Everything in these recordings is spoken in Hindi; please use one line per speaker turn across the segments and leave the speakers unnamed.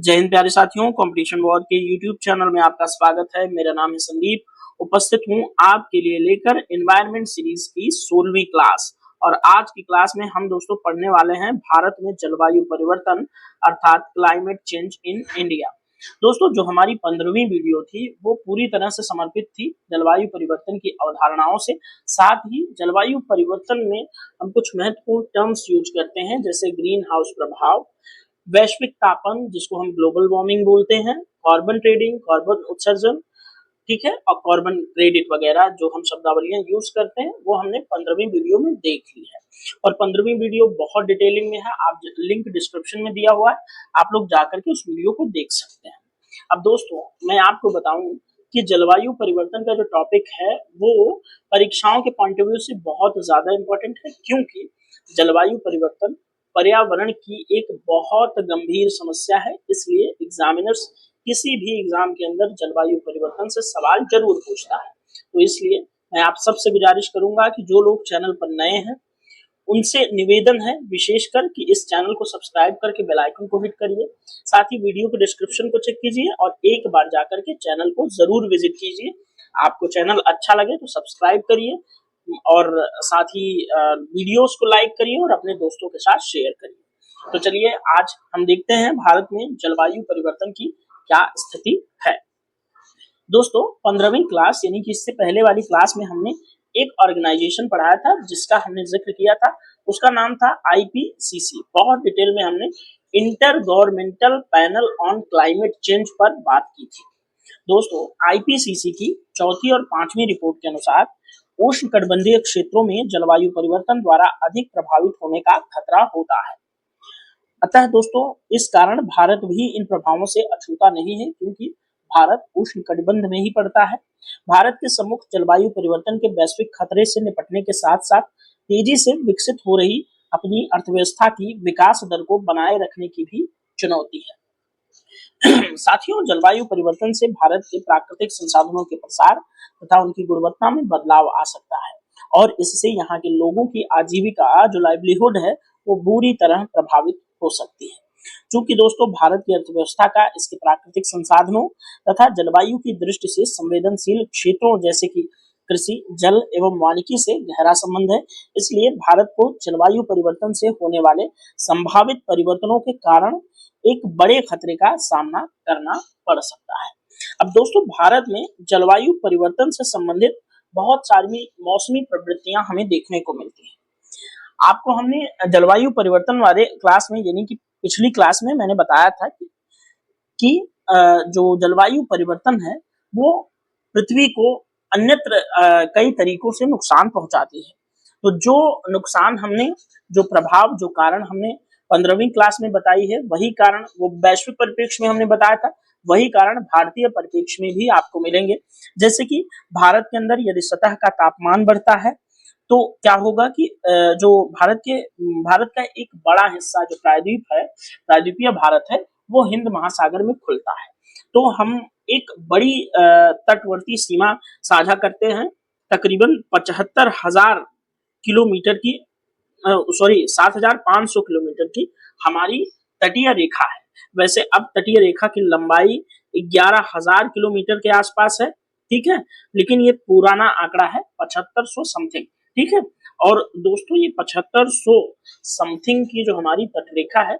जय हिंद प्यारे साथियों, कंपटीशन वॉर के यूट्यूब चैनल में आपका स्वागत है। मेरा नाम है संदीप। उपस्थित हूं आपके लिए लेकर एनवायरनमेंट सीरीज की 16वीं क्लास। और आज की क्लास में हम दोस्तों पढ़ने वाले हैं भारत में जलवायु परिवर्तन अर्थात क्लाइमेट चेंज इन इंडिया। दोस्तों, जो हमारी 15वीं वीडियो थी वो पूरी तरह से समर्पित थी जलवायु परिवर्तन की अवधारणाओं से। साथ ही जलवायु परिवर्तन में हम कुछ महत्वपूर्ण टर्म्स यूज करते हैं, जैसे ग्रीन हाउस प्रभाव, वैश्विक तापन जिसको हम ग्लोबल वार्मिंग बोलते हैं, कार्बन ट्रेडिंग, कार्बन उत्सर्जन, ठीक है, और कार्बन क्रेडिट वगैरह जो हम शब्दावलियां यूज करते हैं वो हमने 15वीं वीडियो में देख ली है। और 15वीं वीडियो बहुत डिटेलिंग में है, आप लिंक डिस्क्रिप्शन में दिया हुआ है, आप लोग जाकर के उस वीडियो को देख सकते हैं। अब दोस्तों, मैं आपको बताऊं कि जलवायु परिवर्तन का जो टॉपिक है वो परीक्षाओं के पॉइंट ऑफ व्यू से बहुत ज्यादा इंपॉर्टेंट है, क्योंकि जलवायु परिवर्तन पर्यावरण की एक बहुत गंभीर समस्या है। इसलिए एग्जामिनर्स किसी भी एग्जाम के अंदर जलवायु परिवर्तन से सवाल जरूर पूछता है। तो इसलिए मैं आप सबसे गुजारिश करूंगा कि जो लोग चैनल पर नए हैं उनसे निवेदन है विशेषकर कि इस चैनल को सब्सक्राइब करके बेल आइकन को हिट करिए। साथ ही वीडियो के डिस्क्रिप्शन को चेक कीजिए और एक बार जाकर के चैनल को जरूर विजिट कीजिए। आपको चैनल अच्छा लगे तो सब्सक्राइब करिए और साथ ही वीडियोस को लाइक करिए और अपने दोस्तों के साथ शेयर करिए। तो चलिए आज हम देखते हैं भारत में जलवायु परिवर्तन की क्या स्थिति है। दोस्तों, 15वीं क्लास यानी कि इससे पहले वाली क्लास में हमने एक ऑर्गेनाइजेशन पढ़ाया था जिसका हमने जिक्र किया था, उसका नाम था आईपीसीसी। बहुत डिटेल में हमने inter governmental panel on climate change पर बात की थी। दोस्तों, आईपीसीसी की चौथी और 5वीं रिपोर्ट के अनुसार उष्णकटिबंधीय क्षेत्रों में जलवायु परिवर्तन द्वारा अधिक प्रभावित होने का खतरा होता है। अतः दोस्तों, इस कारण भारत भी इन प्रभावों से अछूता नहीं है, क्योंकि भारत उष्णकटिबंध में ही पड़ता है। भारत के सम्मुख जलवायु परिवर्तन के वैश्विक खतरे से निपटने के साथ साथ तेजी से विकसित हो रही अपनी अर्थव्यवस्था की विकास दर को बनाए रखने की भी चुनौती है। साथियों, जलवायु परिवर्तन से भारत के प्राकृतिक संसाधनों के प्रसार तथा उनकी गुणवत्ता में बदलाव आ सकता है और इससे यहाँ के लोगों की आजीविका जो लाइवलीहुड है वो बुरी तरह प्रभावित हो सकती है। चूंकि दोस्तों भारत की अर्थव्यवस्था का इसके प्राकृतिक संसाधनों तथा जलवायु की दृष्टि से संवेदनशील क्षेत्रों जैसे कि कृषि, जल एवं वानिकी से गहरा संबंध है, इसलिए भारत को जलवायु परिवर्तन से होने वाले संभावित परिवर्तनों के कारण एक बड़े खतरे का सामना करना पड़ सकता है। अब दोस्तों, भारत में जलवायु परिवर्तन से संबंधित बहुत सारी मौसमी प्रवृत्तियां हमें देखने को मिलती हैं। आपको हमने जलवायु परिवर्तन वाले क्लास में यानी कि पिछली क्लास में मैंने बताया था कि जो जलवायु परिवर्तन है वो पृथ्वी को अन्यत्र कई तरीकों से नुकसान पहुंचाती है। तो जो नुकसान हमने, जो प्रभाव, जो कारण हमने 15वीं क्लास में बताई है, वही कारण वो वैश्विक परिप्रेक्ष्य में हमने बताया था, वही कारण भारतीय परिप्रेक्ष्य में भी आपको मिलेंगे। जैसे कि भारत के अंदर यदि सतह का तापमान बढ़ता है तो क्या होगा कि जो भारत का एक बड़ा हिस्सा जो प्रायद्वीपीय भारत है वो हिंद महासागर में खुलता है। तो हम एक बड़ी तटवर्ती सीमा साझा करते हैं, तकरीबन 75,000 किलोमीटर की 7,500 किलोमीटर की हमारी तटीय रेखा है। वैसे अब तटीय रेखा की लंबाई 11,000 किलोमीटर के आसपास है, ठीक है, लेकिन ये पुराना आंकड़ा है 7500 समथिंग, ठीक है। और दोस्तों, ये 7500 समथिंग की जो हमारी तटरेखा है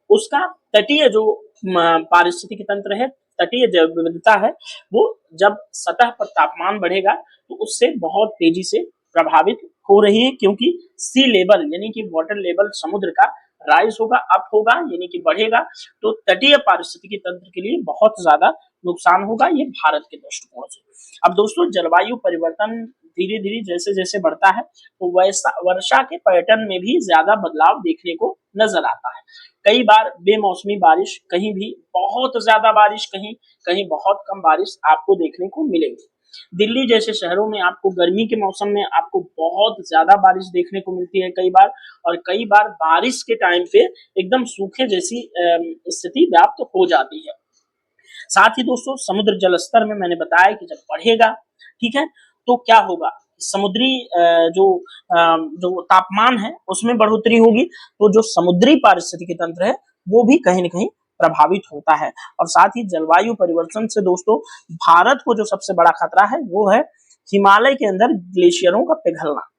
उसका तटीय जो पारिस्थितिकी तंत्र है, तटीय जैव विविधता है, वो जब सतह पर तापमान बढ़ेगा तो उससे बहुत तेजी से प्रभावित हो रही है, क्योंकि सी लेवल यानी कि वाटर लेवल समुद्र का राइज होगा, अप होगा यानी कि बढ़ेगा, तो तटीय पारिस्थितिकी तंत्र के लिए बहुत ज्यादा नुकसान होगा, ये भारत के दृष्टिकोण से। अब दोस्तों, जलवायु परिवर्तन धीरे धीरे जैसे जैसे बढ़ता है तो वैसा वर्षा के पैटर्न में भी ज्यादा बदलाव देखने को नजर आता है। कई बार बेमौसमी बारिश, कहीं भी बहुत ज्यादा बारिश, कहीं कहीं बहुत कम बारिश आपको देखने को मिलेगी। दिल्ली जैसे शहरों में आपको गर्मी के मौसम में आपको बहुत ज्यादा बारिश देखने को मिलती है कई बार, और कई बार बारिश के टाइम पे एकदम सूखे जैसी स्थिति व्याप्त हो जाती है। साथ ही दोस्तों, समुद्र जल स्तर में मैंने बताया कि जब बढ़ेगा, ठीक है, तो क्या होगा, समुद्री जो तापमान है उसमें बढ़ोतरी होगी, तो जो समुद्री पारिस्थितिकी तंत्र है वो भी कहीं न कहीं प्रभावित होता है। और साथ ही जलवायु परिवर्तन से दोस्तों भारत को जो सबसे बड़ा खतरा है वो है हिमालय के अंदर ग्लेशियरों का पिघलना।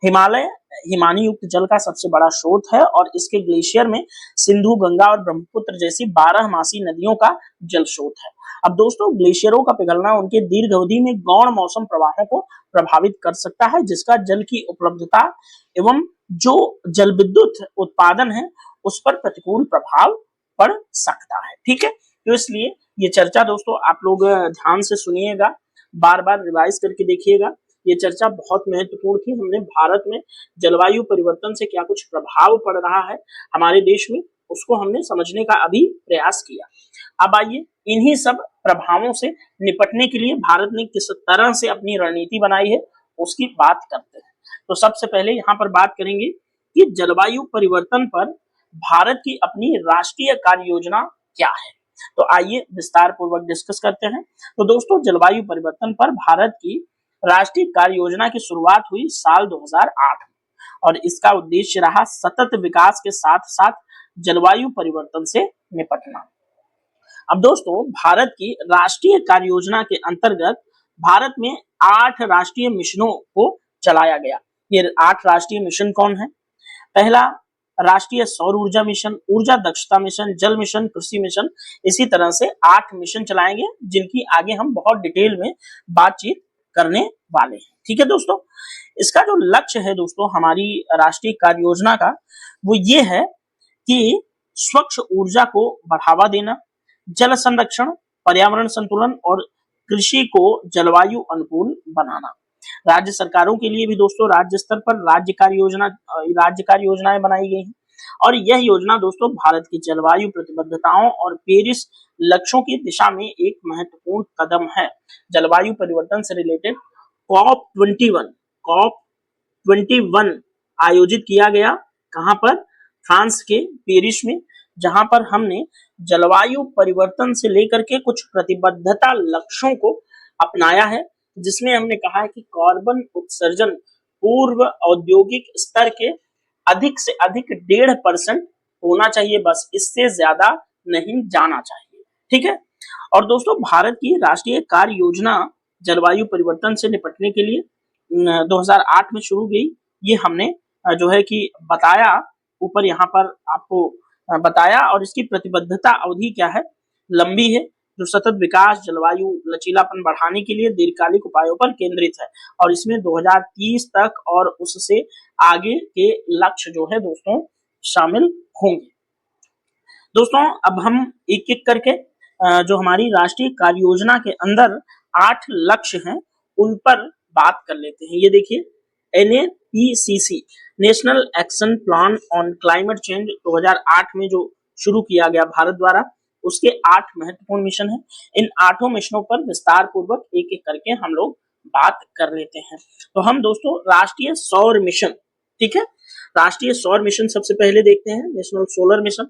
हिमालय हिमानी युक्त जल का सबसे बड़ा स्रोत है और इसके ग्लेशियर में सिंधु, गंगा और ब्रह्मपुत्र जैसी 12 नदियों का जल स्रोत है। अब दोस्तों ग्लेशियरों का पिघलना उनके दीर्घ अवधि में गौण मौसम प्रवाहों को प्रभावित कर सकता है, जिसका जल की उपलब्धता एवं जो जल विद्युत उत्पादन है उस पर प्रतिकूल प्रभाव पड़ सकता है। ठीक है, तो इसलिए ये चर्चा दोस्तों आप लोग ध्यान से सुनिएगा, बार बार रिवाइज करके देखिएगा। ये चर्चा बहुत महत्वपूर्ण थी। हमने भारत में जलवायु परिवर्तन से क्या कुछ प्रभाव पड़ रहा है हमारे देश में, उसको हमने समझने का अभी प्रयास किया। अब आइए इन्हीं सब प्रभावों से निपटने के लिए भारत ने किस तरह से अपनी रणनीति बनाई है उसकी बात करते हैं। तो सबसे पहले यहाँ पर बात करेंगे कि जलवायु परिवर्तन पर भारत की अपनी राष्ट्रीय कार्य योजना क्या है। तो आइए विस्तार पूर्वक डिस्कस करते हैं। तो दोस्तों जलवायु परिवर्तन पर भारत की राष्ट्रीय कार्य योजना की शुरुआत हुई साल 2008 में और इसका उद्देश्य रहा सतत विकास के साथ साथ जलवायु परिवर्तन से निपटना। अब दोस्तों भारत की राष्ट्रीय कार्य योजना के अंतर्गत भारत में 8 राष्ट्रीय मिशनों को चलाया गया। ये 8 राष्ट्रीय मिशन कौन है? पहला राष्ट्रीय सौर ऊर्जा मिशन, ऊर्जा दक्षता मिशन, जल मिशन, कृषि मिशन। इसी तरह से 8 मिशन चलाएंगे जिनकी आगे हम बहुत डिटेल में बातचीत करने वाले हैं। ठीक है दोस्तों, इसका जो लक्ष्य है दोस्तों हमारी राष्ट्रीय कार्य योजना का वो ये है कि स्वच्छ ऊर्जा को बढ़ावा देना, जल संरक्षण, पर्यावरण संतुलन और कृषि को जलवायु अनुकूल बनाना। राज्य सरकारों के लिए भी दोस्तों राज्य स्तर पर राज्य कार्य योजनाएं बनाई गई हैं और यह योजना दोस्तों भारत की जलवायु प्रतिबद्धताओं और पेरिस लक्ष्यों की दिशा में एक महत्वपूर्ण कदम है। जलवायु परिवर्तन से रिलेटेड COP21 आयोजित किया गया। कहां पर? फ्रांस के पेरिस में, जहां पर हमने जलवायु परिवर्तन से लेकर के कुछ प्रतिबद्धता लक्ष्यों को अपनाया है, जिसमें हमने कहा है कि कार्बन उत्सर्जन पूर्व औद्योगिक स्तर के अधिक से अधिक 1.5% होना चाहिए, बस इससे ज्यादा नहीं जाना चाहिए। ठीक है, और दोस्तों भारत की राष्ट्रीय कार्य योजना जलवायु परिवर्तन से निपटने के लिए 2008 में शुरू हुई। ये हमने जो है कि बताया, ऊपर यहाँ पर आपको बताया, और इसकी प्रतिबद्धता अवधि क्या है? लंबी है, जो सतत विकास, जलवायु लचीलापन बढ़ाने के लिए दीर्घकालिक उपायों पर केंद्रित है और इसमें 2030 तक और उससे आगे के लक्ष्य जो है दोस्तों शामिल होंगे। दोस्तों अब हम एक एक करके जो हमारी राष्ट्रीय कार्य योजना के अंदर 8 लक्ष्य हैं उन पर बात कर लेते हैं। ये देखिए, NAPCC national action plan on climate change 2008 में जो शुरू किया गया भारत द्वारा, उसके 8 महत्वपूर्ण मिशन हैं। इन 8 मिशनों पर विस्तार पूर्वक एक एक करके हम लोग बात कर लेते हैं। तो हम दोस्तों राष्ट्रीय सौर मिशन, ठीक है, राष्ट्रीय सौर मिशन सबसे पहले देखते हैं, नेशनल सोलर मिशन।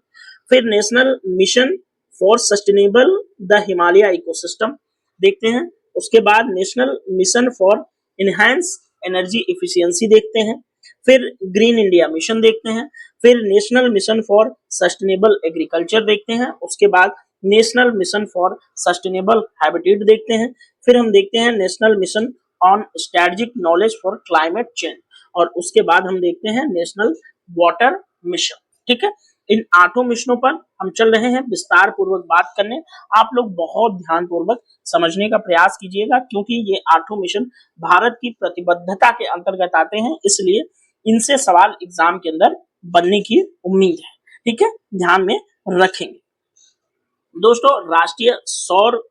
फिर national mission for sustainable the Himalaya ecosystem देखते हैं। उसके बाद national mission for enhance energy efficiency देखते हैं। फिर ग्रीन इंडिया मिशन देखते हैं। फिर national mission for sustainable agriculture देखते हैं। उसके बाद national mission for sustainable habitat देखते हैं। फिर हम देखते हैं national mission on strategic knowledge for climate change, और उसके बाद हम देखते हैं नेशनल वाटर मिशन। ठीक है, इन 8 मिशनों पर हम चल रहे हैं विस्तार पूर्वक बात करने। आप लोग बहुत ध्यान पूर्वक समझने का प्रयास कीजिएगा, क्योंकि ये 8 मिशन भारत की प्रतिबद्धता के अंतर्गत आते हैं, इसलिए इनसे सवाल एग्जाम के अंदर बनने की उम्मीद है। ठीक है, ध्यान में रखेंगे। दोस्तों राष्ट्रीय सौर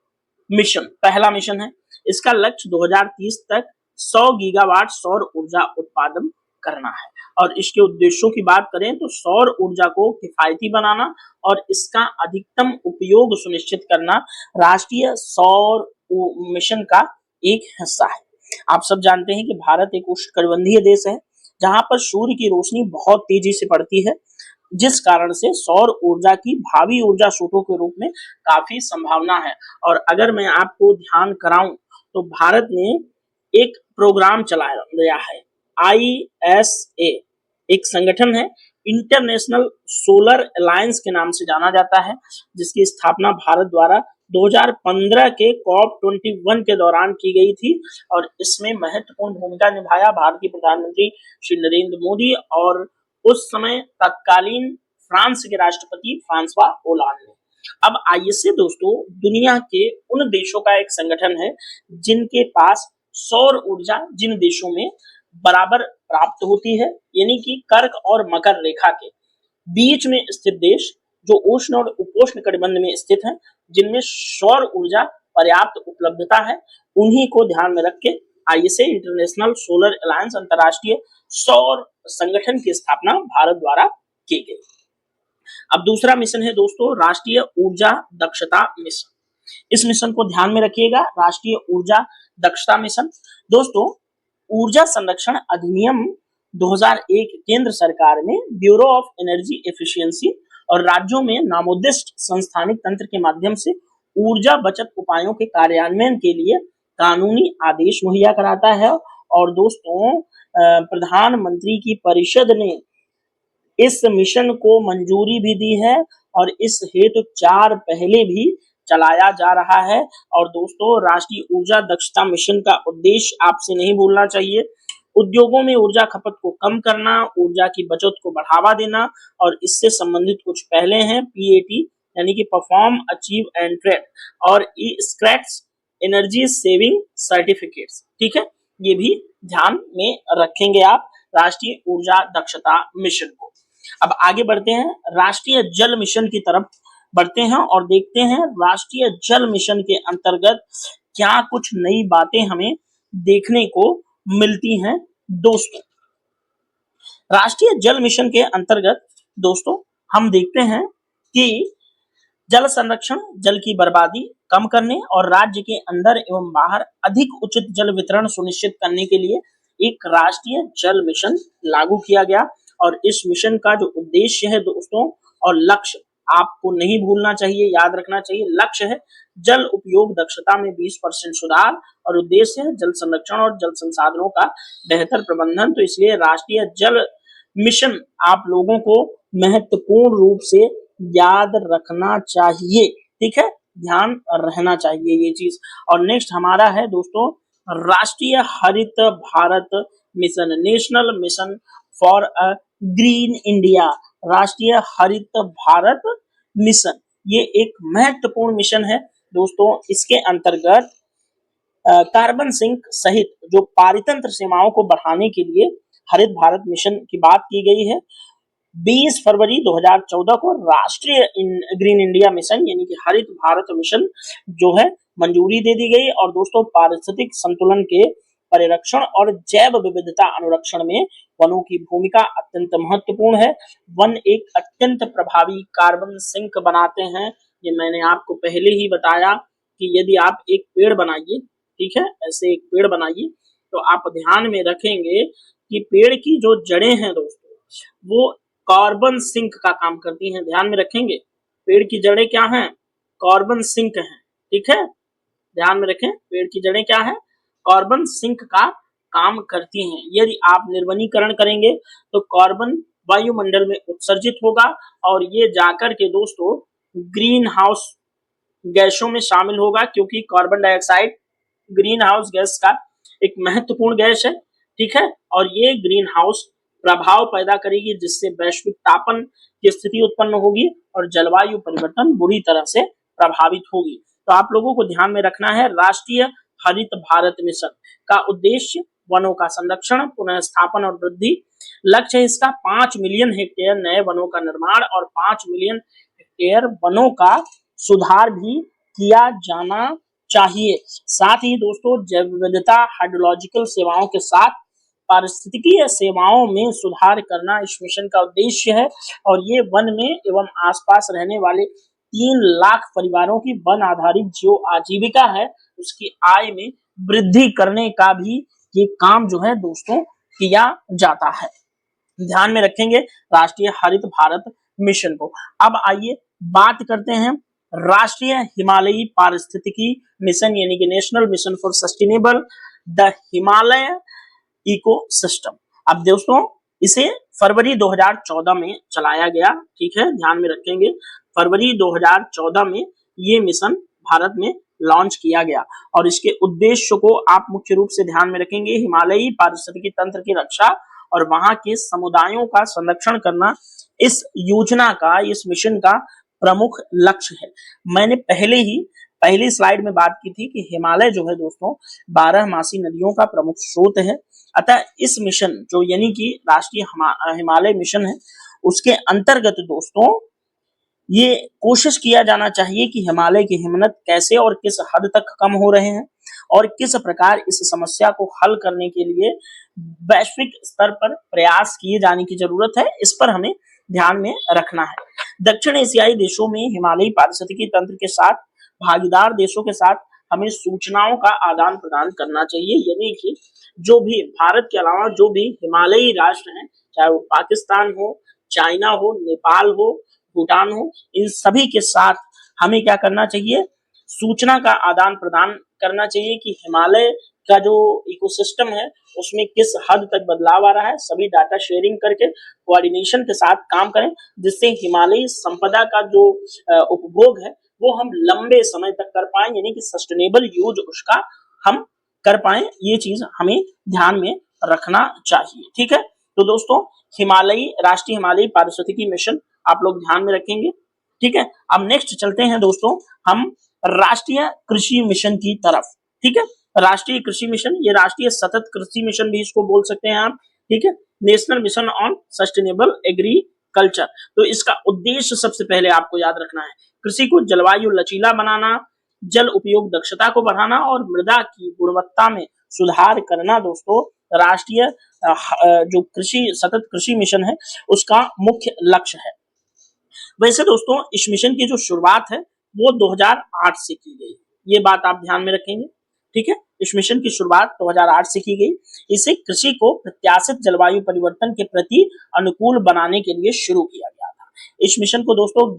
मिशन पहला मिशन है। इसका लक्ष्य 2030 तक 100 गीगावाट सौर ऊर्जा उत्पादन करना है, और इसके उद्देश्यों की बात करें तो सौर ऊर्जा को किफायती बनाना और इसका अधिकतम उपयोग सुनिश्चित करना राष्ट्रीय सौर मिशन का एक हिस्सा है। आप सब जानते हैं कि भारत एक उष्णकटिबंधीय देश है, जहां पर सूर्य की रोशनी बहुत तेजी से पड़ती है, जिस कारण से सौर ऊर्जा की भावी ऊर्जा स्रोतों के रूप में काफी संभावना है। और अगर मैं आपको ध्यान कराऊं तो भारत ने एक प्रोग्राम चलाया गया है, ISA एक संगठन है, इंटरनेशनल सोलर अलायंस के नाम से जाना जाता है, जिसकी स्थापना भारत द्वारा 2015 के COP21 के दौरान की गई थी और इसमें महत्वपूर्ण भूमिका निभाया भारतीय प्रधानमंत्री श्री नरेंद्र मोदी और उस समय तत्कालीन फ्रांस के राष्ट्रपति फ्रांसवा होलांड ने। अब आइए से दोस्तों, दुनिया के उन देशों का एक संगठन है जिनके पास सौर ऊर्जा जिन देशों में बराबर प्राप्त होती है, यानी कि कर्क और मकर रेखा के बीच में स्थित देश जो उष्ण और उपोष्ण कटिबंध में स्थित हैं, जिनमें सौर ऊर्जा पर्याप्त उपलब्धता है, उन्हीं को ध्यान में रख के आईएसए इंटरनेशनल सोलर अलायंस अंतरराष्ट्रीय सौर संगठन की स्थापना भारत द्वारा की गई। अब दूसरा मिशन है दोस्तों राष्ट्रीय ऊर्जा दक्षता मिशन। इस मिशन को ध्यान में रखिएगा, राष्ट्रीय ऊर्जा दक्षता मिशन। दोस्तों, ऊर्जा संरक्षण अधिनियम 2001 केंद्र सरकार में ब्यूरो ऑफ एनर्जी एफिशिएंसी और राज्यों में नामोदिष्ट संस्थानिक तंत्र के माध्यम से ऊर्जा बचत उपायों के कार्यान्वयन के लिए कानूनी आदेश मुहैया कराता है। और दोस्तों, प्रधानमंत्री की परिषद ने इस मिशन को मंजूरी भी दी है और इस हेतु 4 पहले भी चलाया जा रहा है। और दोस्तों, राष्ट्रीय ऊर्जा दक्षता मिशन का उद्देश्य आपसे नहीं भूलना चाहिए, उद्योगों में ऊर्जा खपत को कम करना, ऊर्जा की बचत को बढ़ावा देना और इससे संबंधित कुछ पहले हैं PAT यानी कि परफॉर्म, अचीव एंड ट्रेड, और ई-स्क्रैट्स एनर्जी सेविंग सर्टिफिकेट्स। ठीक है, ये भी ध्यान में रखेंगे आप राष्ट्रीय ऊर्जा दक्षता मिशन को। अब आगे बढ़ते हैं, राष्ट्रीय जल मिशन की तरफ बढ़ते हैं और देखते हैं राष्ट्रीय जल मिशन के अंतर्गत क्या कुछ नई बातें हमें देखने को मिलती हैं। दोस्तों, राष्ट्रीय जल मिशन के अंतर्गत दोस्तों हम देखते हैं कि जल संरक्षण, जल की बर्बादी कम करने और राज्य के अंदर एवं बाहर अधिक उचित जल वितरण सुनिश्चित करने के लिए एक राष्ट्रीय जल मिशन लागू किया गया। और इस मिशन का जो उद्देश्य है दोस्तों और लक्ष्य आपको नहीं भूलना चाहिए, याद रखना चाहिए। लक्ष्य है जल उपयोग दक्षता में 20% सुधार और उद्देश्य है जल संरक्षण और जल संसाधनों का बेहतर प्रबंधन। तो इसलिए राष्ट्रीय जल मिशन आप लोगों को महत्वपूर्ण रूप से याद रखना चाहिए। ठीक है, ध्यान रहना चाहिए ये चीज। और नेक्स्ट हमारा है दोस्तों राष्ट्रीय हरित Bharat mission, national mission for a green India, राष्ट्रीय हरित भारत मिशन। ये एक महत्वपूर्ण मिशन है दोस्तों। इसके अंतर्गत कार्बन सिंक सहित जो पारितंत्र सीमाओं को बढ़ाने के लिए हरित भारत मिशन की बात की गई है। 20 फरवरी 2014 को राष्ट्रीय ग्रीन इंडिया मिशन यानी कि हरित भारत मिशन जो है मंजूरी दे दी गई। और दोस्तों, पारिस्थितिक संतुलन के परिरक्षण और जैव विविधता अनुरक्षण में वनों की भूमिका अत्यंत महत्वपूर्ण है। वन एक अत्यंत प्रभावी कार्बन सिंक बनाते हैं। ये मैंने आपको पहले ही बताया कि यदि आप एक पेड़ बनाइए, ठीक है, ऐसे एक पेड़ बनाइए, तो आप ध्यान में रखेंगे कि पेड़ की जो जड़ें हैं दोस्तों वो कार्बन सिंक का काम करती हैं। ध्यान में रखेंगे, पेड़ की जड़ें क्या हैं? कार्बन सिंक हैं। ठीक है, ध्यान में रखें, पेड़ की जड़ें क्या है? कार्बन सिंक का काम करती हैं। यदि आप निर्वनीकरण करेंगे तो कार्बन वायुमंडल में उत्सर्जित होगा और ये जाकर के दोस्तों ग्रीन हाउस गैसों में शामिल होगा, क्योंकि carbon dioxide green house gas का एक महत्वपूर्ण गैस है। ठीक है, और ये ग्रीन हाउस प्रभाव पैदा करेगी जिससे वैश्विक तापन की स्थिति उत्पन्न होगी और जलवायु परिवर्तन बुरी तरह से प्रभावित होगी। तो आप लोगों को ध्यान में रखना है, राष्ट्रीय हरित भारत मिशन का उद्देश्य वनों का संरक्षण, पुनः स्थापन और वृद्धि। लक्ष्य है इसका 5 मिलियन हेक्टेयर नए वनों का निर्माण और 5 मिलियन हेक्टेयर वनों का सुधार भी किया जाना चाहिए। साथ ही दोस्तों जैव विविधता, हाइड्रोलॉजिकल सेवाओं के साथ पारिस्थितिकीय सेवाओं में सुधार करना इस मिशन का उद्देश्य है। और ये वन में एवं आसपास रहने वाले 3 लाख परिवारों की वन आधारित जो आजीविका है उसकी आय में वृद्धि करने का भी ये काम जो है दोस्तों किया जाता है। ध्यान में रखेंगे राष्ट्रीय हरित भारत मिशन को। अब आइए बात करते हैं राष्ट्रीय हिमालयी पारिस्थितिकी मिशन यानी कि national mission for sustainable the Himalaya ecosystem. अब दोस्तों इसे फरवरी 2014 में चलाया गया, ठीक है, ध्यान में रखेंगे। फरवरी 2014 में ये मिशन भारत में लॉन्च किया गया और इसके उद्देश्य को आप मुख्य रूप से ध्यान में रखेंगे। हिमालयी पारिस्थितिकी तंत्र की रक्षा और वहां के समुदायों का संरक्षण करना इस योजना का, इस मिशन का प्रमुख लक्ष्य है। मैंने पहली स्लाइड में बात की थी कि हिमालय जो है दोस्तों 12मासी नदियों का प्रमुख स्रोत है। अतः इस मिशन जो यानी कि राष्ट्रीय हिमालय मिशन है, उसके अंतर्गत दोस्तों ये कोशिश किया जाना चाहिए कि हिमालय की हिमनत कैसे और किस हद तक कम हो रहे हैं और किस प्रकार इस समस्या को हल करने के लिए वैश्विक स्तर पर प्रयास किए जाने की जरूरत है। इस पर हमें ध्यान में रखना है। दक्षिण एशियाई देशों में हिमालयी पारिस्थितिकी तंत्र के साथ भागीदार देशों के साथ हमें सूचनाओं का आदान प्रदान करना चाहिए, यानी कि जो भी भारत के अलावा जो भी हिमालयी राष्ट्र हैं, चाहे वो पाकिस्तान हो, चाइना हो, नेपाल हो, भूटान हो, इन सभी के साथ हमें क्या करना चाहिए, सूचना का आदान प्रदान करना चाहिए कि हिमालय का जो इकोसिस्टम है उसमें किस हद तक बदलाव आ रहा है। सभी डाटा शेयरिंग करके कोऑर्डिनेशन के साथ काम करें, जिससे हिमालयी संपदा का जो उपभोग है वो हम लंबे समय तक कर पाए, यानी कि सस्टेनेबल यूज उसका हम कर पाए। ये चीज हमें ध्यान में रखना चाहिए, ठीक है। तो दोस्तों राष्ट्रीय हिमालयी पारिस्थितिकी मिशन आप लोग ध्यान में रखेंगे, ठीक है। अब नेक्स्ट चलते हैं दोस्तों हम राष्ट्रीय कृषि मिशन की तरफ, ठीक है। राष्ट्रीय कृषि मिशन, ये राष्ट्रीय सतत कृषि मिशन भी इसको बोल सकते हैं आप, ठीक है। National mission on sustainable agriculture. तो इसका उद्देश्य सबसे पहले आपको याद रखना है, कृषि को जलवायु लचीला बनाना, जल उपयोग दक्षता को बढ़ाना और मृदा की गुणवत्ता में सुधार करना दोस्तों राष्ट्रीय जो सतत कृषि मिशन है उसका मुख्य लक्ष्य है। वैसे दोस्तों इस मिशन की जो शुरुआत है वो 2008 से की गई, ये बात आप ध्यान में रखेंगे, ठीक है। इस मिशन की शुरुआत 2008 से की गई। इसे कृषि को प्रत्याशित जलवायु परिवर्तन के प्रति अनुकूल बनाने के लिए शुरू किया गया था। इस मिशन को दोस्तों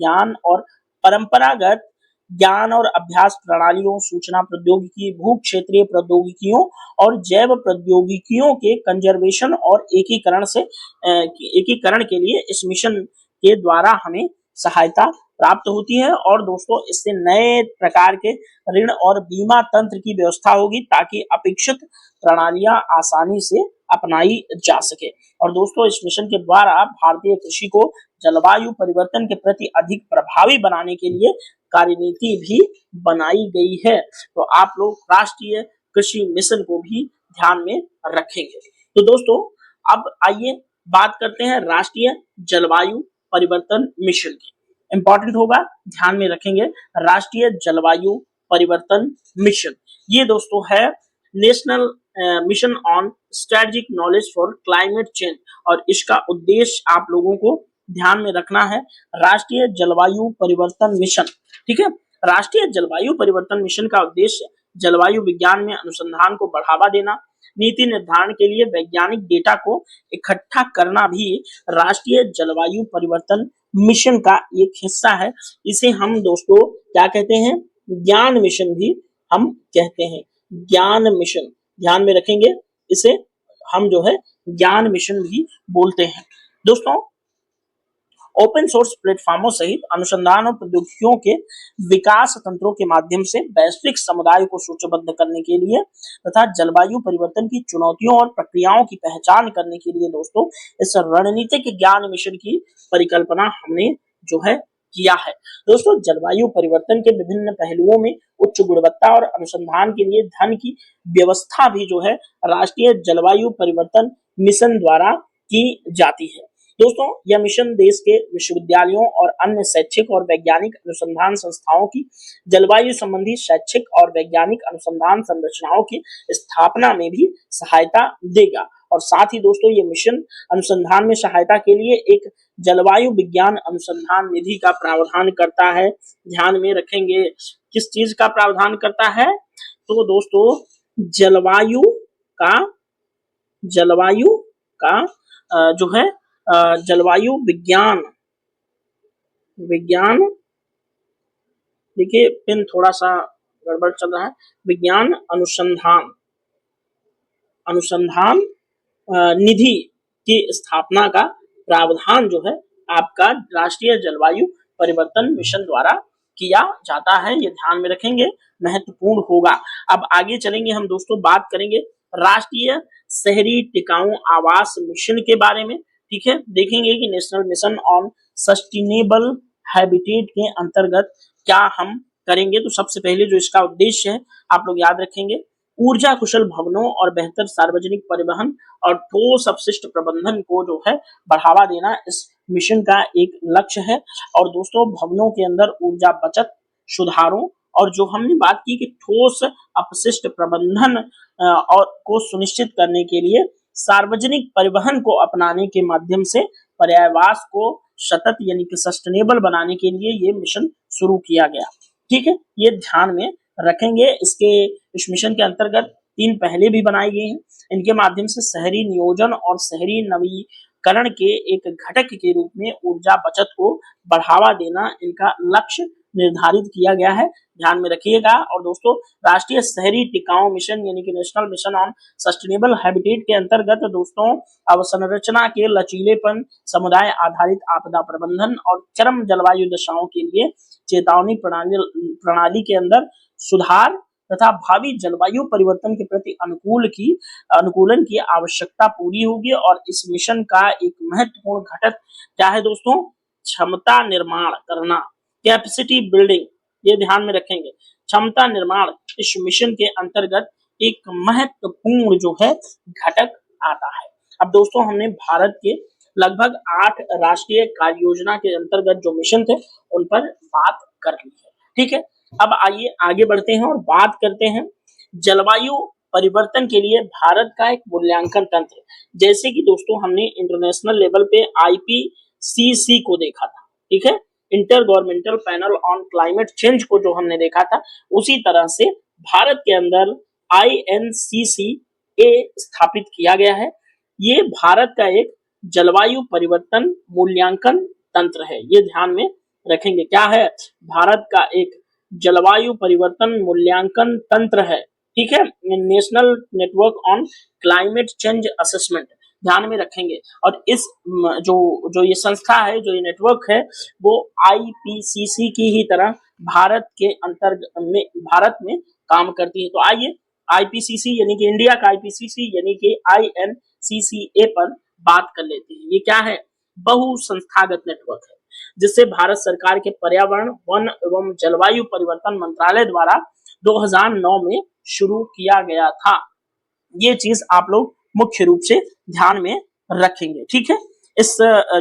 परंपरागत ज्ञान और अभ्यास प्रणालियों, सूचना प्रौद्योगिकी, भू क्षेत्रीय प्रौद्योगिकियों और जैव प्रौद्योगिकियों के कंजर्वेशन और एकीकरण के लिए इस मिशन के द्वारा हमें सहायता प्राप्त होती है। और दोस्तों इससे नए प्रकार के ऋण और बीमा तंत्र की व्यवस्था होगी ताकि अपेक्षित प्रणालियां आसानी से अपनाई जा सके। और दोस्तों इस मिशन के द्वारा भारतीय कृषि को जलवायु परिवर्तन के प्रति अधिक प्रभावी बनाने के लिए कार्यनीति भी बनाई गई है। तो आप लोग राष्ट्रीय कृषि मिशन को भी ध्यान में रखेंगे। तो दोस्तों अब आइए बात करते हैं राष्ट्रीय जलवायु परिवर्तन मिशन की। इंपॉर्टेंट होगा, ध्यान में रखेंगे, राष्ट्रीय जलवायु परिवर्तन मिशन। ये दोस्तों है national mission on strategic knowledge for climate change और इसका उद्देश्य आप लोगों को ध्यान में रखना है, राष्ट्रीय जलवायु परिवर्तन मिशन, ठीक है। राष्ट्रीय जलवायु परिवर्तन मिशन का उद्देश्य जलवायु विज्ञान में अनुसंधान को बढ़ावा देना, नीति निर्धारण के लिए वैज्ञानिक डेटा को इकट्ठा करना भी राष्ट्रीय जलवायु परिवर्तन मिशन का एक हिस्सा है। इसे हम दोस्तों क्या कहते हैं, ज्ञान मिशन भी हम कहते हैं, ज्ञान मिशन, ध्यान में रखेंगे, इसे हम जो है ज्ञान मिशन भी बोलते हैं। दोस्तों ओपन सोर्स प्लेटफॉर्मों सहित अनुसंधान और प्रौद्योगिकियों के विकास तंत्रों के माध्यम से वैश्विक समुदाय को सूचीबद्ध करने के लिए तथा जलवायु परिवर्तन की चुनौतियों और प्रक्रियाओं की पहचान करने के लिए दोस्तों इस रणनीतिक ज्ञान मिशन की परिकल्पना हमने जो है किया है। दोस्तों जलवायु परिवर्तन के विभिन्न पहलुओं में उच्च गुणवत्ता और अनुसंधान के लिए धन की व्यवस्था भी जो है राष्ट्रीय जलवायु परिवर्तन मिशन द्वारा की जाती है। दोस्तों यह मिशन देश के विश्वविद्यालयों और अन्य शैक्षिक और वैज्ञानिक अनुसंधान संस्थाओं की जलवायु संबंधी शैक्षिक और वैज्ञानिक अनुसंधान संरचनाओं की स्थापना में भी सहायता देगा। और साथ ही दोस्तों ये मिशन अनुसंधान में सहायता के लिए एक जलवायु विज्ञान अनुसंधान निधि का प्रावधान करता है। ध्यान में रखेंगे किस चीज का प्रावधान करता है, तो दोस्तों जलवायु का जो है जलवायु विज्ञान, देखिए पेन थोड़ा सा गड़बड़ चल रहा है, विज्ञान अनुसंधान निधि की स्थापना का प्रावधान जो है आपका राष्ट्रीय जलवायु परिवर्तन मिशन द्वारा किया जाता है। ये ध्यान में रखेंगे, महत्वपूर्ण होगा। अब आगे चलेंगे हम दोस्तों, बात करेंगे राष्ट्रीय शहरी टिकाऊ आवास मिशन के बारे में। ठीक है, देखेंगे कि national mission on sustainable habitat के अंतर्गत क्या हम करेंगे। तो सबसे पहले जो इसका उद्देश्य है आप लोग याद रखेंगे, ऊर्जा कुशल भवनों और बेहतर सार्वजनिक परिवहन और ठोस अपशिष्ट प्रबंधन को जो है बढ़ावा देना इस मिशन का एक लक्ष्य है। और दोस्तों भवनों के अंदर ऊर्जा बचत सुधारों और जो हमने बात की कि ठोस अपशिष्ट प्रबंधन और को सुनिश्चित करने के लिए सार्वजनिक परिवहन को अपनाने के माध्यम से पर्यावरण को सतत यानी कि सस्टेनेबल बनाने के लिए ये मिशन शुरू किया गया। ठीक है, ये ध्यान में रखेंगे। इस मिशन के अंतर्गत 3 पहले भी बनाए गए हैं। इनके माध्यम से शहरी नियोजन और शहरी नवीकरण के एक घटक के रूप में ऊर्जा बचत को बढ़ावा देना इनका लक्ष्य निर्धारित किया गया है, ध्यान में रखिएगा। और दोस्तों राष्ट्रीय शहरी टिकाऊ मिशन यानी कि national mission on sustainable habitat के अंतर्गत दोस्तों अवसंरचना के लचीलेपन, समुदाय आधारित आपदा प्रबंधन और चरम जलवायु दशाओं के लिए चेतावनी प्रणाली के अंदर सुधार तथा भावी जलवायु परिवर्तन के प्रति अनुकूलन की आवश्यकता पूरी होगी। और इस मिशन का एक महत्वपूर्ण घटक क्या है दोस्तों, क्षमता निर्माण करना, कैपेसिटी बिल्डिंग, ये ध्यान में रखेंगे। क्षमता निर्माण इस मिशन के अंतर्गत एक महत्वपूर्ण जो है घटक आता है। अब दोस्तों हमने भारत के लगभग 8 राष्ट्रीय कार्य योजना के अंतर्गत जो मिशन थे उन पर बात कर ली है। ठीक है, अब आइए आगे बढ़ते हैं और बात करते हैं जलवायु परिवर्तन के लिए भारत का एक मूल्यांकन तंत्र। जैसे कि दोस्तों हमने इंटरनेशनल लेवल पे IPCC को देखा था, ठीक है, inter governmental panel on climate change को जो हमने देखा था, उसी तरह से भारत के अंदर INCCA स्थापित किया गया है। ये भारत का एक जलवायु परिवर्तन मूल्यांकन तंत्र है, ये ध्यान में रखेंगे। क्या है, भारत का एक जलवायु परिवर्तन मूल्यांकन तंत्र है। ठीक है, national network on climate change assessment, ध्यान में रखेंगे। और इस जो ये संस्था है, जो ये नेटवर्क है, वो IPCC की ही तरह भारत के भारत में काम करती है। तो आइए IPCC यानी कि इंडिया का IPCC यानी कि INCCA पर बात कर लेते हैं। ये क्या है, बहुसंस्थागत नेटवर्क है, जिससे भारत सरकार के पर्यावरण, वन एवं जलवायु परिवर्तन मंत्रालय द्वारा 2009 में शुरू किया गया था। ये चीज आप लोग मुख्य रूप से ध्यान में रखेंगे। ठीक है, इस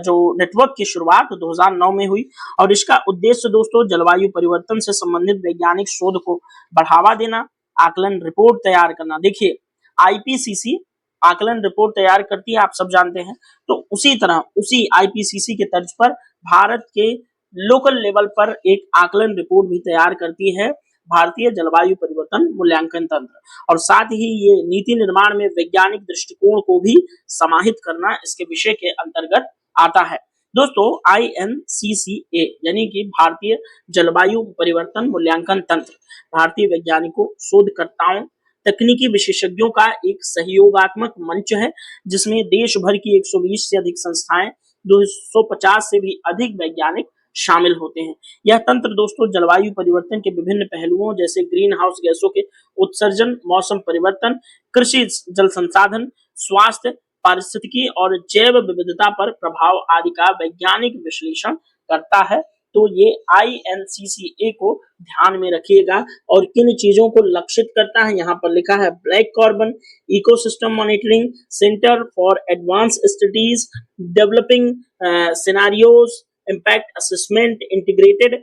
जो नेटवर्क की शुरुआत 2009 में हुई और इसका उद्देश्य दोस्तों जलवायु परिवर्तन से संबंधित वैज्ञानिक शोध को बढ़ावा देना, आकलन रिपोर्ट तैयार करना। देखिए IPCC आकलन रिपोर्ट तैयार करती है, आप सब जानते हैं। तो उसी तरह उसी IPCC के तर्ज पर भारत के लोकल लेवल पर एक आकलन रिपोर्ट भी तैयार करती है भारतीय जलवायु परिवर्तन मूल्यांकन तंत्र। और साथ ही ये नीति निर्माण में वैज्ञानिक दृष्टिकोण को भी समाहित करना इसके विषय के अंतर्गत आता है। दोस्तों INCCA यानी कि भारतीय जलवायु परिवर्तन मूल्यांकन तंत्र भारतीय वैज्ञानिकों, शोधकर्ताओं, तकनीकी विशेषज्ञों का एक सहयोगात्मक मंच है, जिसमें देश भर की 120 से अधिक संस्थाएं, 250 से भी अधिक वैज्ञानिक शामिल होते हैं। यह तंत्र दोस्तों जलवायु परिवर्तन के विभिन्न पहलुओं जैसे ग्रीन हाउस गैसों के उत्सर्जन, मौसम परिवर्तन, कृषि, जल संसाधन, स्वास्थ्य, पारिस्थितिकी और जैव विविधता पर प्रभाव आदि का वैज्ञानिक विश्लेषण करता है। तो ये INCCA को ध्यान में रखिएगा। और किन चीजों को लक्षित करता है, यहाँ पर लिखा है black carbon, ecosystem monitoring, centre for advance studies, developing scenarios, impact assessment, integrated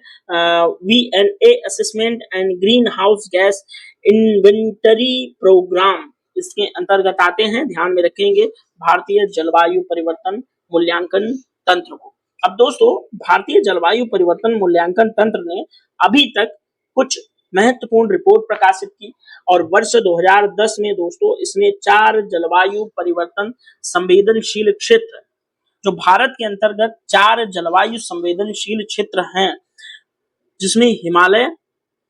VNA assessment and greenhouse gas inventory program इसके अंतर्गत आते हैं, ध्यान में रखेंगे भारतीय जलवायु परिवर्तन मूल्यांकन तंत्र को। अब दोस्तों भारतीय जलवायु परिवर्तन मूल्यांकन तंत्र ने अभी तक कुछ महत्वपूर्ण रिपोर्ट प्रकाशित की और वर्ष 2010 में दोस्तों इसने 4 जलवायु परिवर्तन संवेदनशील क्षेत्र, जो भारत के अंतर्गत 4 जलवायु संवेदनशील क्षेत्र हैं, जिसमें हिमालय,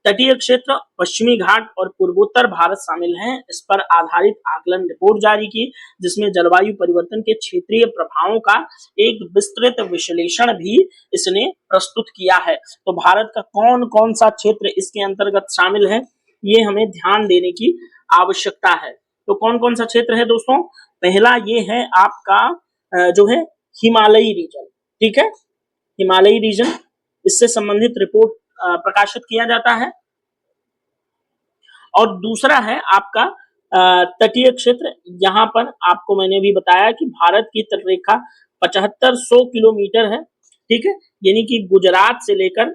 तटीय क्षेत्र, पश्चिमी घाट और पूर्वोत्तर भारत शामिल हैं। इस पर आधारित आकलन रिपोर्ट जारी की, जिसमें जलवायु परिवर्तन के क्षेत्रीय प्रभावों का एक विस्तृत विश्लेषण भी इसने प्रस्तुत किया है। तो भारत का कौन कौन सा क्षेत्र इसके अंतर्गत शामिल है, ये हमें ध्यान देने की आवश्यकता है। तो कौन कौन सा क्षेत्र है दोस्तों? पहला ये है आपका जो है हिमालयी रीजन, ठीक है, हिमालयी रीजन, इससे संबंधित रिपोर्ट प्रकाशित किया जाता है। और दूसरा है आपका तटीय क्षेत्र। यहाँ पर आपको मैंने भी बताया कि भारत की तटरेखा 7500 किलोमीटर है, ठीक है, यानी कि गुजरात से लेकर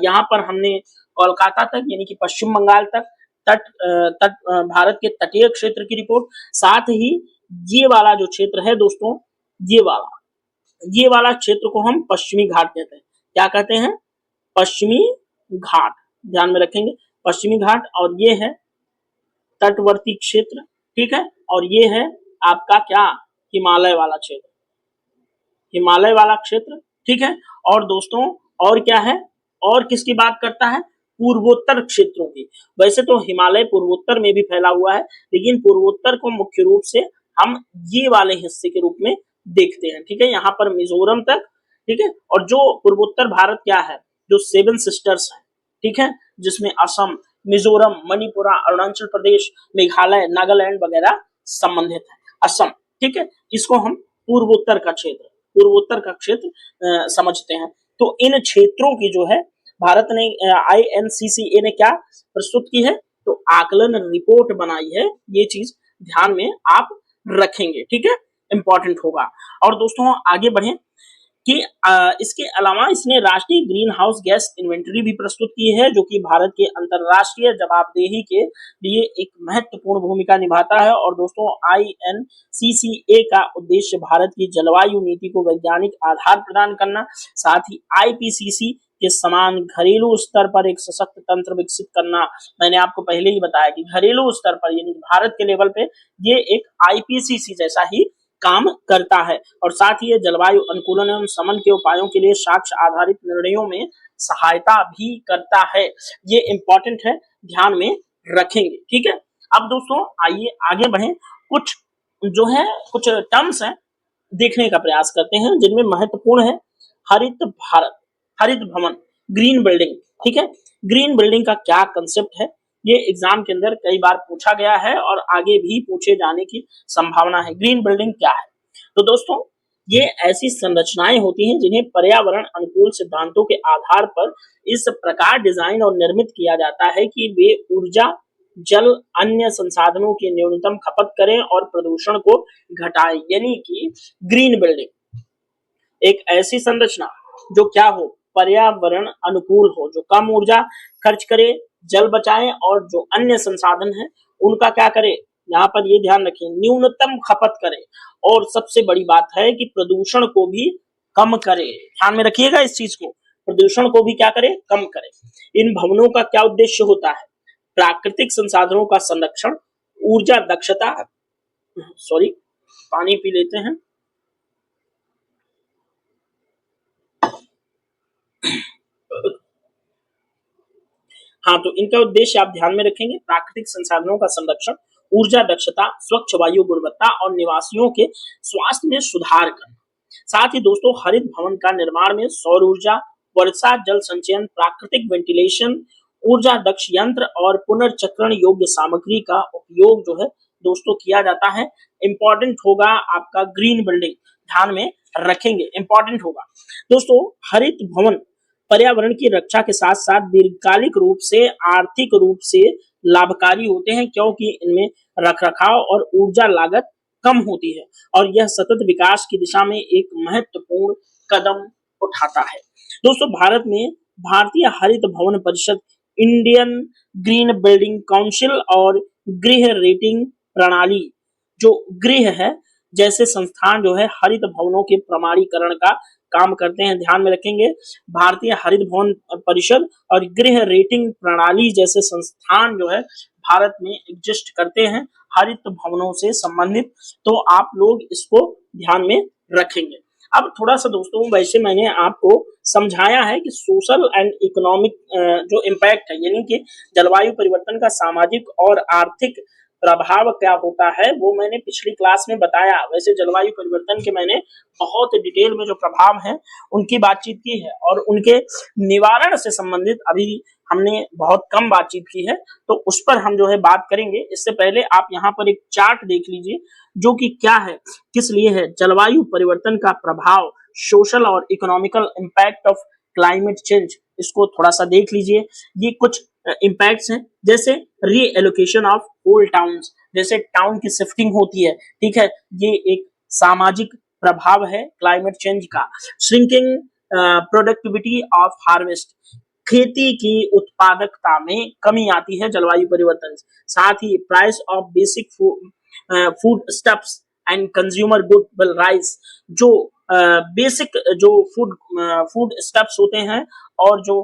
यहाँ पर हमने कोलकाता तक यानी कि पश्चिम बंगाल तक भारत के तटीय क्षेत्र की रिपोर्ट। साथ ही ये वाला जो क्षेत्र है दोस्तों, ये वाला क्षेत्र को हम पश्चिमी घाट कहते हैं। क्या कहते हैं? पश्चिमी घाट, ध्यान में रखेंगे, पश्चिमी घाट। और ये है तटवर्ती क्षेत्र, ठीक है, और ये है आपका क्या, हिमालय वाला क्षेत्र, हिमालय वाला क्षेत्र, ठीक है। और दोस्तों और क्या है, और किसकी बात करता है? पूर्वोत्तर क्षेत्रों की। वैसे तो हिमालय पूर्वोत्तर में भी फैला हुआ है, लेकिन पूर्वोत्तर को मुख्य रूप से हम ये वाले हिस्से के रूप में देखते हैं, ठीक है, यहाँ पर मिजोरम तक, ठीक है। और जो पूर्वोत्तर भारत क्या है, जो 7 सिस्टर्स है, ठीक है, जिसमें असम, मिजोरम, मणिपुर, अरुणाचल प्रदेश, मेघालय, नागालैंड वगैरह संबंधित है। असम, ठीक है, इसको हम पूर्वोत्तर का क्षेत्र समझते हैं। तो इन क्षेत्रों की जो है भारत ने INCCA ने क्या प्रस्तुत की है, तो आकलन रिपोर्ट बनाई है। ये चीज ध्यान में आप रखेंगे, ठीक है, इंपॉर्टेंट होगा। और दोस्तों आगे बढ़े कि इसके अलावा इसने राष्ट्रीय ग्रीन हाउस गैस इन्वेंटरी भी प्रस्तुत की है, जो कि भारत के अंतरराष्ट्रीय जवाबदेही के लिए एक महत्वपूर्ण भूमिका निभाता है। और दोस्तों INCCA का उद्देश्य भारत की जलवायु नीति को वैज्ञानिक आधार प्रदान करना, साथ ही IPCC के समान घरेलू स्तर पर एक सशक्त तंत्र विकसित करना। मैंने आपको पहले ही बताया कि घरेलू स्तर पर यानी भारत के लेवल पे ये एक IPCC जैसा ही काम करता है। और साथ ही ये जलवायु अनुकूलन एवं शमन के उपायों के लिए साक्ष्य आधारित निर्णयों में सहायता भी करता है। ये इंपॉर्टेंट है, ध्यान में रखेंगे, ठीक है। अब दोस्तों आइए आगे बढ़ें, कुछ जो है कुछ टर्म्स हैं देखने का प्रयास करते हैं, जिनमें महत्वपूर्ण है हरित भारत, हरित भवन, ग्रीन बिल्डिंग, ठीक है। ग्रीन बिल्डिंग का क्या कंसेप्ट है, ये एग्जाम के अंदर कई बार पूछा गया है और आगे भी पूछे जाने की संभावना है। ग्रीन बिल्डिंग क्या है? तो दोस्तों ये ऐसी संरचनाएं होती हैं जिन्हें पर्यावरण अनुकूल सिद्धांतों के आधार पर इस प्रकार डिजाइन और निर्मित किया जाता है कि वे ऊर्जा, जल, अन्य संसाधनों की न्यूनतम खपत करें और प्रदूषण को घटाएं। यानी कि ग्रीन बिल्डिंग एक ऐसी संरचना जो क्या हो, पर्यावरण अनुकूल हो, जो कम ऊर्जा खर्च करे, जल बचाए और जो अन्य संसाधन है उनका क्या करे, यहाँ पर ये ध्यान रखें, न्यूनतम खपत करे। और सबसे बड़ी बात है कि प्रदूषण को भी कम करे। ध्यान में रखिएगा इस चीज को, प्रदूषण को भी क्या करे, कम करे। इन भवनों का क्या उद्देश्य होता है? प्राकृतिक संसाधनों का संरक्षण, ऊर्जा दक्षता, पानी पी लेते हैं। हाँ, तो इनका उद्देश्य आप ध्यान में रखेंगे, प्राकृतिक संसाधनों का संरक्षण, ऊर्जा दक्षता, स्वच्छ वायु गुणवत्ता और निवासियों के स्वास्थ्य में सुधार करना। साथ ही दोस्तों हरित भवन का निर्माण में सौर ऊर्जा, वर्षा जल संचयन, प्राकृतिक वेंटिलेशन, ऊर्जा दक्ष यंत्र और पुनर्चक्रण योग्य सामग्री का उपयोग जो है दोस्तों किया जाता है। इंपॉर्टेंट होगा आपका ग्रीन बिल्डिंग, ध्यान में रखेंगे, इंपॉर्टेंट होगा। दोस्तों हरित भवन पर्यावरण की रक्षा के साथ साथ दीर्घकालिक रूप से आर्थिक रूप से लाभकारी होते हैं, क्योंकि इनमें रखरखाव और ऊर्जा लागत कम होती है और यह सतत विकास की दिशा में एक महत्वपूर्ण कदम उठाता है। दोस्तों भारत में भारतीय हरित भवन परिषद, इंडियन ग्रीन बिल्डिंग काउंसिल और गृह रेटिंग प्रणाली जो गृह है जैसे संस्थान जो है हरित भवनों के प्रमाणीकरण का काम करते हैं। ध्यान में रखेंगे, भारतीय हरित भवन परिषद और गृह रेटिंग प्रणाली जैसे संस्थान जो है भारत में एग्जिस्ट करते हैं हरित भवनों से संबंधित, तो आप लोग इसको ध्यान में रखेंगे। अब थोड़ा सा दोस्तों वैसे मैंने आपको समझाया है कि सोशल एंड इकोनॉमिक जो इम्पैक्ट है, यानी कि जलवायु परिवर्तन का सामाजिक और आर्थिक प्रभाव क्या होता है, वो मैंने पिछली क्लास में बताया। वैसे जलवायु परिवर्तन के मैंने बहुत डिटेल में जो प्रभाव है उनकी बातचीत की है, और उनके निवारण से संबंधित अभी हमने बहुत कम बातचीत की है, तो उस पर हम जो है बात करेंगे। इससे पहले आप यहाँ पर एक चार्ट देख लीजिए, जो कि क्या है, किस लिए है, जलवायु परिवर्तन का प्रभाव, सोशल और economical impact of climate change. इसको थोड़ा सा देख लीजिए। ये कुछ इम्पैक्ट्स हैं, जैसे री एलोकेशन ऑफ होल टाउन्स, जैसे टाउन की शिफ्टिंग होती है, ठीक है, ये एक सामाजिक प्रभाव है क्लाइमेट चेंज का। श्रिंकिंग प्रोडक्टिविटी ऑफ हार्वेस्ट, खेती की उत्पादकता में कमी आती है जलवायु परिवर्तन से। साथ ही price of basic foodstuffs and consumer good will rise, जो बेसिक जो फूड स्टफ्स होते हैं और जो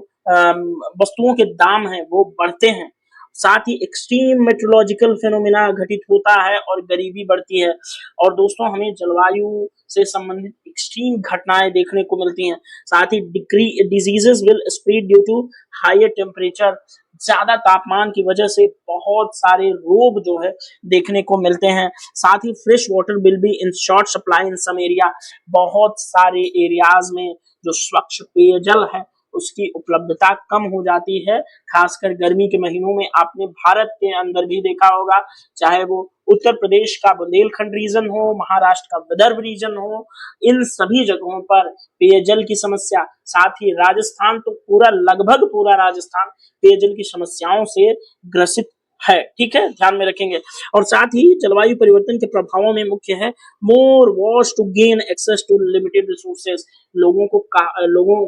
वस्तुओं के दाम हैं वो बढ़ते हैं। साथ ही एक्सट्रीम मेट्रोलॉजिकल फिनोमिना घटित होता है और गरीबी बढ़ती है। और दोस्तों हमें जलवायु से संबंधित एक्सट्रीम घटनाएं देखने को मिलती हैं। साथ ही diseases will spread due to higher temperature, ज्यादा तापमान की वजह से बहुत सारे रोग जो है देखने को मिलते हैं। साथ ही fresh water will be in short supply in some area, बहुत सारे एरियाज में जो स्वच्छ पेयजल है उसकी उपलब्धता कम हो जाती है, खासकर गर्मी के महीनों में। आपने भारत के अंदर भी देखा होगा, चाहे वो उत्तर प्रदेश का बुंदेलखंड रीजन हो, महाराष्ट्र का विदर्भ रीजन हो, इन सभी जगहों पर पेयजल की समस्या, साथ ही राजस्थान तो पूरा लगभग पूरा राजस्थान पेयजल की समस्याओं से ग्रसित है, ठीक है, ध्यान में रखेंगे। और साथ ही जलवायु परिवर्तन के प्रभावों में मुख्य है more wash to gain access to limited resources. लोगों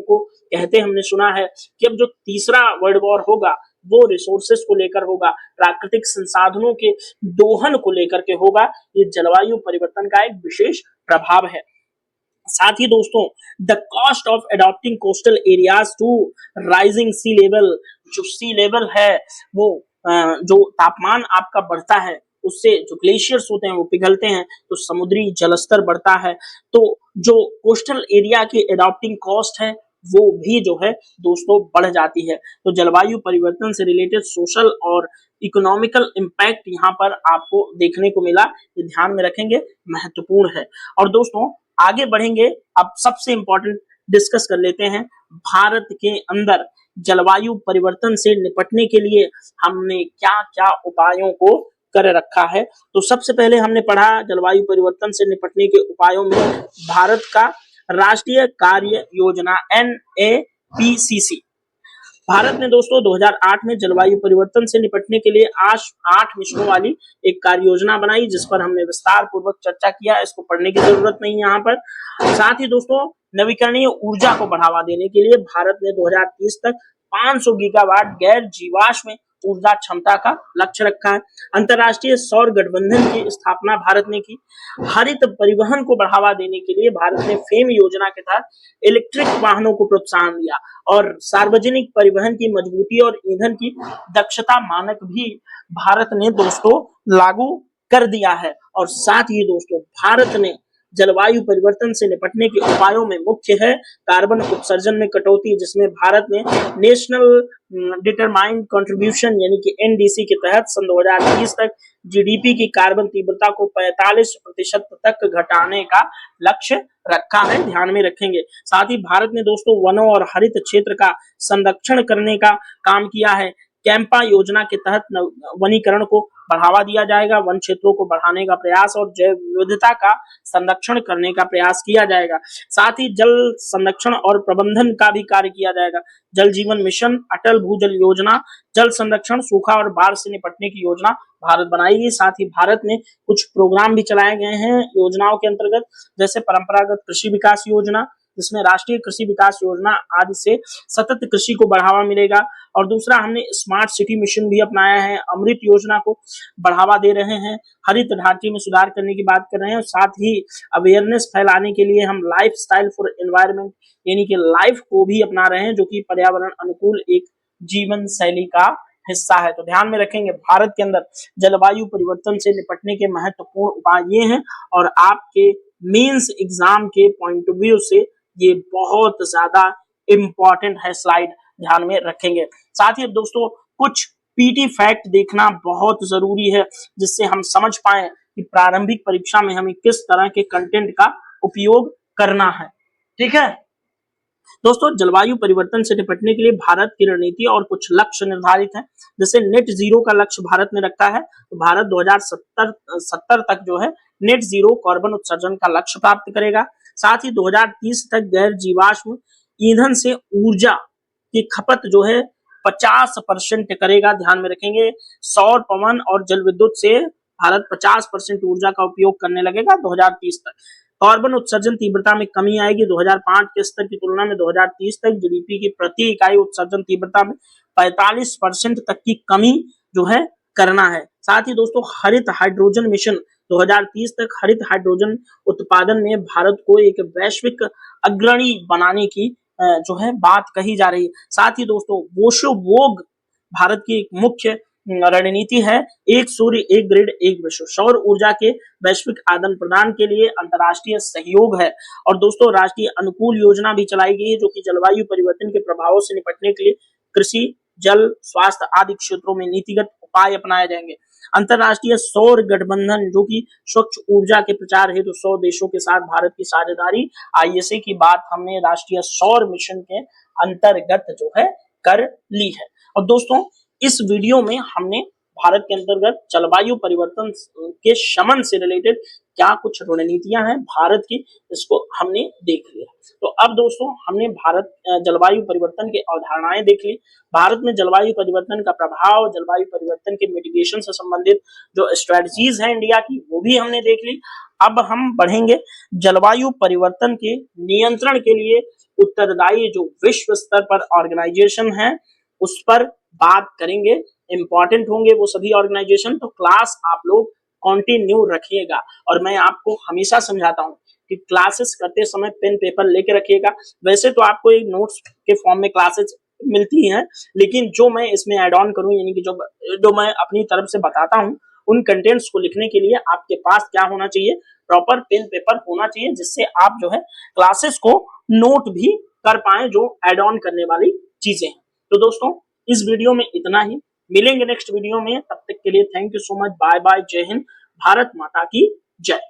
को कहते हमने सुना है कि अब जो तीसरा वर्ल्ड वॉर होगा वो रिसोर्सेज को लेकर होगा, प्राकृतिक संसाधनों के दोहन को लेकर के होगा। ये जलवायु परिवर्तन का एक विशेष प्रभाव है। साथ ही दोस्तों the cost of adopting coastal areas to rising sea level, जो सी लेवल है वो जो तापमान आपका बढ़ता है उससे जो ग्लेशियर्स होते हैं वो पिघलते हैं, तो समुद्री जलस्तर बढ़ता है, तो जो कोस्टल एरिया की अडॉप्टिंग कॉस्ट है वो भी जो है दोस्तों बढ़ जाती है। तो जलवायु परिवर्तन से रिलेटेड सोशल और इकोनॉमिकल इम्पैक्ट यहाँ पर आपको देखने को मिला, ये ध्यान में रखेंगे, महत्वपूर्ण है। और दोस्तों आगे बढ़ेंगे, अब सबसे इंपॉर्टेंट डिस्कस कर लेते हैं, भारत के अंदर जलवायु परिवर्तन से निपटने के लिए हमने क्या क्या उपायों को कर रखा है। तो सबसे पहले हमने पढ़ा जलवायु परिवर्तन से निपटने के उपायों में भारत का राष्ट्रीय कार्य योजना NAPCC। भारत ने दोस्तों 2008 में जलवायु परिवर्तन से निपटने के लिए 8 मिशनों वाली एक कार्य योजना बनाई, जिस पर हमने विस्तार पूर्वक चर्चा किया, इसको पढ़ने की जरूरत नहीं यहाँ पर। साथ ही दोस्तों नवीकरणीय ऊर्जा को बढ़ावा देने के लिए भारत ने 2030 तक 500 गीगावाट गैर जीवाश्म ऊर्जा क्षमता का लक्ष्य रखा है। अंतर्राष्ट्रीय सौर गठबंधन की स्थापना भारत ने की। हरित परिवहन को बढ़ावा देने के लिए भारत ने फेम योजना के तहत इलेक्ट्रिक वाहनों को प्रोत्साहन दिया, और सार्वजनिक परिवहन की मजबूती और ईंधन की दक्षता मानक भी भारत ने दोस्तों लागू कर दिया है। और साथ ही दोस्तों भारत ने जलवायु परिवर्तन से निपटने के उपायों में मुख्य है कार्बन उत्सर्जन में कटौती, जिसमें भारत ने नेशनल डिटरमाइंड कंट्रीब्यूशन यानी कि NDC के तहत सन 2030 तक GDP की कार्बन तीव्रता को 45% तक घटाने का लक्ष्य रखा है, ध्यान में रखेंगे। साथ ही भारत ने दोस्तों वनों और हरित क्षेत्र का संरक्षण करने का काम किया है। कैंपा योजना के तहत वनीकरण को बढ़ावा दिया जाएगा, वन क्षेत्रों को बढ़ाने का प्रयास और जैव विविधता का संरक्षण करने का प्रयास किया जाएगा। साथ ही जल संरक्षण और प्रबंधन का भी कार्य किया जाएगा। जल जीवन मिशन, अटल भूजल योजना, जल संरक्षण, सूखा और बाढ़ से निपटने की योजना भारत बनाएगी। साथ ही भारत ने कुछ प्रोग्राम भी चलाए गए हैं योजनाओं के अंतर्गत, जैसे परंपरागत कृषि विकास योजना, जिसमें राष्ट्रीय कृषि विकास योजना आदि से सतत कृषि को बढ़ावा मिलेगा। और दूसरा हमने स्मार्ट सिटी मिशन भी अपनाया है, अमृत योजना को बढ़ावा दे रहे हैं, हरित ढांचे में सुधार करने की बात कर रहे हैं। और साथ ही अवेयरनेस फैलाने के लिए हम लाइफ स्टाइल फॉर एनवायरमेंट यानी कि लाइफ को भी अपना रहे हैं, जो कि पर्यावरण अनुकूल एक जीवन शैली का हिस्सा है। तो ध्यान में रखेंगे भारत के अंदर जलवायु परिवर्तन से निपटने के महत्वपूर्ण उपाय ये हैं, और आपके मेंस एग्जाम के पॉइंट ऑफ व्यू से ये बहुत ज्यादा इंपॉर्टेंट है, स्लाइड ध्यान में रखेंगे। साथ ही दोस्तों कुछ पीटी फैक्ट देखना बहुत जरूरी है, जिससे हम समझ पाए कि प्रारंभिक परीक्षा में हमें किस तरह के कंटेंट का उपयोग करना है। ठीक है दोस्तों, जलवायु परिवर्तन से निपटने के लिए भारत की रणनीति और कुछ लक्ष्य निर्धारित हैं। जैसे नेट जीरो का लक्ष्य भारत ने रखा है, तो भारत 2070 तक जो है नेट जीरो कार्बन उत्सर्जन का लक्ष्य प्राप्त करेगा। साथ ही 2030 तक गैर जीवाश्म ईंधन से ऊर्जा की खपत जो है 50% करेगा। ध्यान में रखेंगे, सौर, पवन और जल विद्युत से भारत 50% ऊर्जा का उपयोग करने लगेगा 2030 तक। कार्बन उत्सर्जन तीव्रता में कमी आएगी। 2005 के स्तर की तुलना में 2030 तक जीडीपी की प्रति इकाई उत्सर्जन तीव्रता में 45% तक की कमी जो है करना है। साथ ही दोस्तों हरित हाइड्रोजन मिशन 2030 तक हरित हाइड्रोजन उत्पादन में भारत को एक वैश्विक अग्रणी बनाने की जो है बात कही जा रही है। साथ ही दोस्तों वोशो वोग भारत की एक मुख्य रणनीति है, एक सूर्य एक ग्रिड एक विश्व। सौर ऊर्जा के वैश्विक आदान प्रदान के लिए अंतर्राष्ट्रीय सहयोग है। और दोस्तों राष्ट्रीय अनुकूल योजना भी चलाई गई है, जो कि जलवायु परिवर्तन के प्रभावों से निपटने के लिए कृषि, जल, स्वास्थ्य आदि क्षेत्रों में नीतिगत उपाय अपनाए जाएंगे। अंतर्राष्ट्रीय सौर गठबंधन, जो कि स्वच्छ ऊर्जा के प्रचार हेतु 100 देशों के साथ भारत की साझेदारी, आईएसए की बात हमने राष्ट्रीय सौर मिशन के अंतर्गत जो है कर ली है। और दोस्तों इस वीडियो में हमने भारत के अंतर्गत जलवायु परिवर्तन के शमन से रिलेटेड क्या कुछ रणनीतियां हैं भारत की, इसको हमने देख लिया। तो अब दोस्तों हमने भारत जलवायु परिवर्तन की अवधारणाएं देख ली, भारत में जलवायु परिवर्तन का प्रभाव, जलवायु परिवर्तन के मिटिगेशन से संबंधित जो स्ट्रेटजीज हैं इंडिया की, वो भी हमने देख ली। अब हम बढ़ेंगे जलवायु परिवर्तन के नियंत्रण के लिए उत्तरदायी जो विश्व स्तर पर ऑर्गेनाइजेशन है उस पर बात करेंगे। इंपॉर्टेंट होंगे वो सभी ऑर्गेनाइजेशन, तो क्लास आप लोग कंटिन्यू रखिएगा। और मैं आपको हमेशा समझाता हूं कि क्लासेस करते समय पेन पेपर लेके रखिएगा। वैसे तो आपको एक नोट्स के फॉर्म में क्लासेस मिलती हैं, लेकिन जो मैं इसमें ऐड ऑन करूं, यानी कि जो मैं अपनी तरफ से बताता हूं, उन कंटेंट्स को लिखने के लिए आपके पास क्या होना चाहिए, प्रॉपर पेन पेपर होना चाहिए, जिससे आप जो है क्लासेस को नोट भी कर पाए जो ऐड ऑन करने वाली चीजें हैं। तो दोस्तों इस वीडियो में इतना ही, मिलेंगे नेक्स्ट वीडियो में, तब तक के लिए thank you so much, bye bye, जय हिंद, भारत माता की जय।